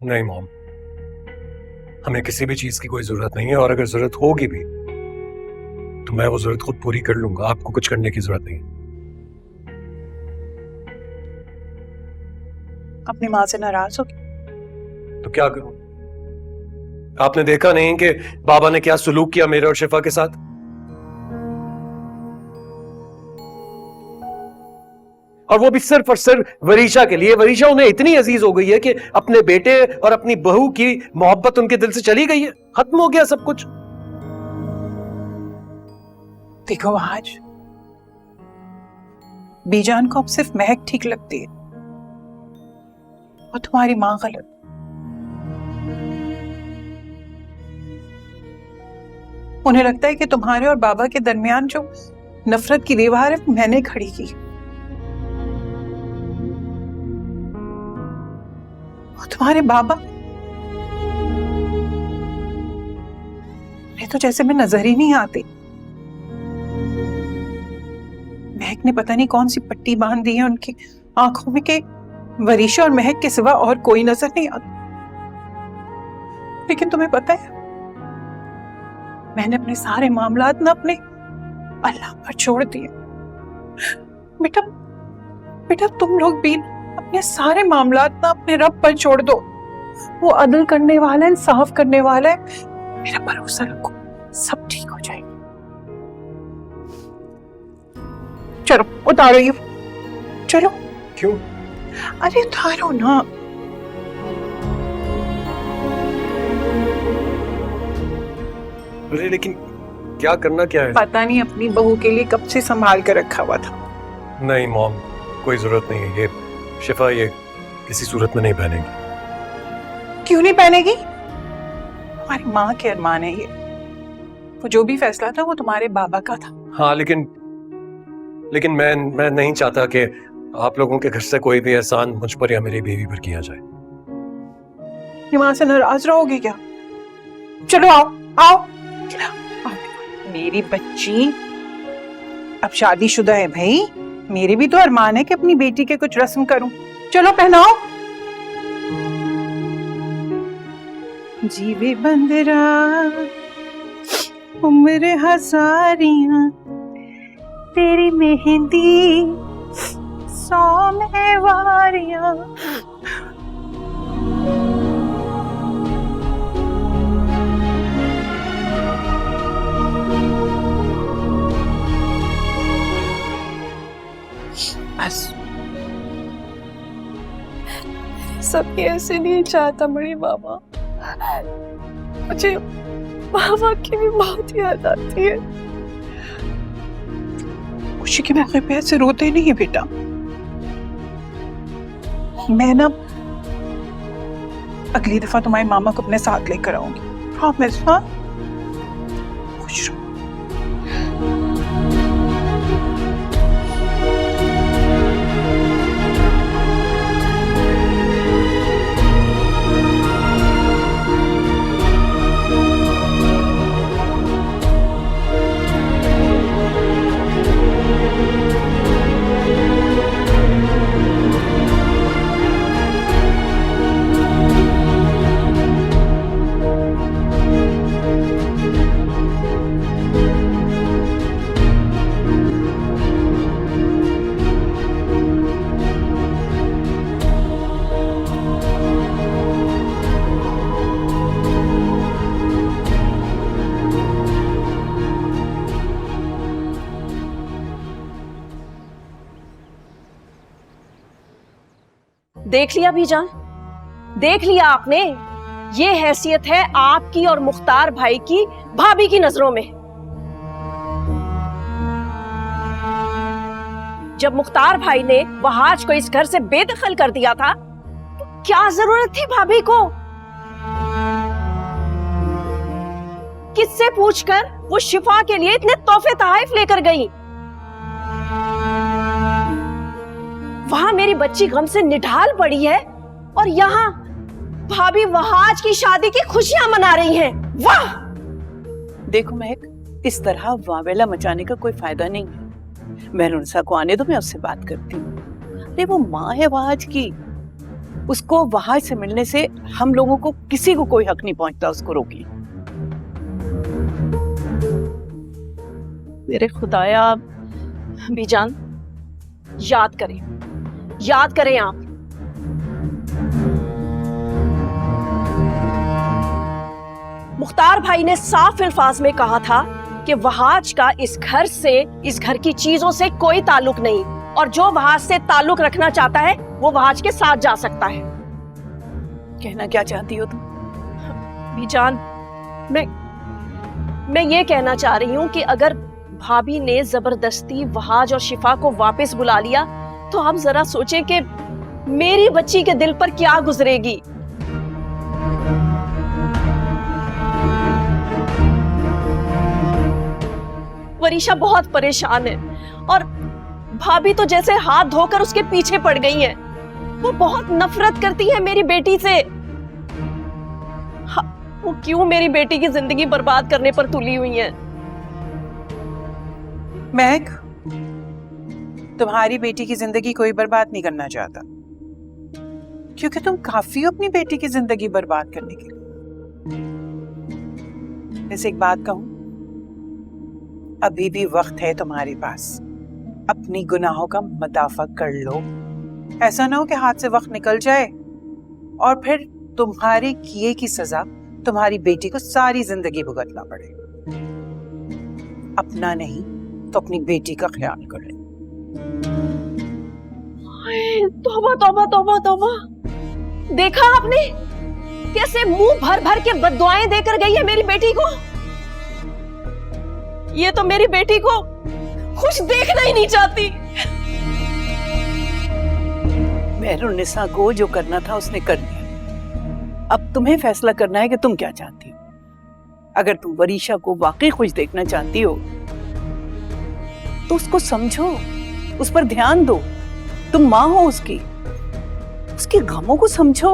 नहीं मॉम, हमें किसी भी चीज की कोई जरूरत नहीं है, और अगर जरूरत होगी भी तो मैं वो जरूरत खुद पूरी कर लूंगा। आपको कुछ करने की जरूरत नहीं। अपनी माँ से नाराज हो? तो क्या करूं? आपने देखा नहीं कि बाबा ने क्या सुलूक किया मेरे और शिफा के साथ? और वो भी सिर्फ और सिर्फ वरीशा के लिए। वरीशा उन्हें इतनी अजीज हो गई है कि अपने बेटे और अपनी बहू की मोहब्बत उनके दिल से चली गई है। खत्म हो गया सब कुछ। देखो आज बीजान को अब सिर्फ महक ठीक लगती है और तुम्हारी माँ गलत। उन्हें लगता है कि तुम्हारे और बाबा के दरमियान जो नफरत की दीवार है मैंने खड़ी की। और तुम्हारे बाबा तो जैसे मैं नजर ही नहीं आती। महक ने पता नहीं कौन सी पट्टी बांध दी है उनकी आंखों में कि वरीशा और महक के सिवा और कोई नजर नहीं आता। लेकिन तुम्हें पता है मैंने अपने सारे मामलात ना अपने अल्लाह पर छोड़ दिए। बेटा बेटा तुम लोग भी अपने सारे मामलात ना अपने रब पर छोड़ दो। वो अदल करने वाला है, इंसाफ करने वाला है। मेरा भरोसा रखो, सब ठीक हो जाएगा। चलो उतारो ये, चलो। क्यों? अरे उतारो ना। अरे लेकिन क्या करना क्या है? पता नहीं अपनी बहू के लिए कब से संभाल कर रखा हुआ था। नहीं मॉम, कोई जरूरत नहीं है। ये शिफा ये किसी सूरत में नहीं पहनेगी। क्यों नहीं पहनेगी? हमारी माँ के अरमान है ये। वो जो भी फैसला था वो तुम्हारे बाबा का था। हाँ लेकिन मैं नहीं चाहता कि आप लोगों के घर से कोई भी एहसान मुझ पर या मेरी बीवी पर किया जाए। माँ से नाराज रहोगे क्या? चलो आओ आओ, आओ। मेरी बच्ची अब शादीशुदा है भाई। मेरे भी तो अरमान है कि अपनी बेटी के कुछ रस्म करूं। चलो पहनाओ। जीवे बंदरा उम्र हजारियां, तेरी मेहंदी 100 महवारियां। बस सब ऐसे नहीं चाहता बड़ी बाबा। मुझे बाबा की भी बहुत याद आती है। खुशी के मौके पे ऐसे रोते नहीं है बेटा। मैं ना अगली दफा तुम्हारे मामा को अपने साथ लेकर आऊंगी। प्रॉमिस? हाँ, खुश रहो। देख लिया बीजान, देख लिया आपने। ये हैसियत है आपकी और मुख्तार भाई की भाभी की नजरों में। जब मुख्तार भाई ने वहाज को इस घर से बेदखल कर दिया था तो क्या जरूरत थी भाभी को? किससे पूछकर वो शिफा के लिए इतने तोहफे तोहफे लेकर गई? वहां मेरी बच्ची गम से निढाल पड़ी है और यहाँ भाभी वहाज की शादी की खुशियां मना रही हैं। वाह! देखो महक, इस तरह वावेला मचाने का कोई फायदा नहीं है। मैं रुनसा को आने दो, मैं उससे बात करती हूँ। अरे वो माँ है वहाज की, उसको वहां से मिलने से हम लोगों को किसी को कोई हक नहीं पहुंचता उसको रोकी। मेरे खुदाया, बीजान याद करें आप। मुख्तार भाई ने साफ अल्फाज में कहा था कि वहाज का इस घर से, इस घर की चीजों से कोई ताल्लुक नहीं, और जो वहाज से ताल्लुक रखना चाहता है वो वहाज के साथ जा सकता है। कहना क्या चाहती हो तुम? बीजान, मैं ये कहना चाह रही हूँ कि अगर भाभी ने जबरदस्ती वहाज और शिफा को वापस बुला लिया तो आप जरा सोचें कि मेरी बच्ची के दिल पर क्या गुजरेगी। वरीशा बहुत परेशान है और भाभी तो जैसे हाथ धोकर उसके पीछे पड़ गई है। वो बहुत नफरत करती है मेरी बेटी से। वो क्यों मेरी बेटी की जिंदगी बर्बाद करने पर तुली हुई है? महक, तुम्हारी बेटी की जिंदगी कोई बर्बाद नहीं करना चाहता, क्योंकि तुम काफी हो अपनी बेटी की जिंदगी बर्बाद करने के लिए। वैसे एक बात कहूं, अभी भी वक्त है तुम्हारे पास, अपनी गुनाहों का मदाफा कर लो। ऐसा ना हो कि हाथ से वक्त निकल जाए और फिर तुम्हारे किए की सजा तुम्हारी बेटी को सारी जिंदगी भुगतना पड़े। अपना नहीं तो अपनी बेटी का ख्याल कर ले। तौबा तौबा तौबा तौबा, देखा आपने कैसे मुंह भर भर के बद्दुआएं देकर गई है मेरी बेटी को। ये तो मेरी बेटी को खुश देखना ही नहीं चाहती। मेहरुन्निसा को जो करना था उसने कर दिया। अब तुम्हें फैसला करना है कि तुम क्या चाहती हो। अगर तुम वरीशा को वाकई खुश देखना चाहती हो तो उसको समझो, उस पर ध्यान दो। तुम माँ हो उसकी, उसके गमों को समझो।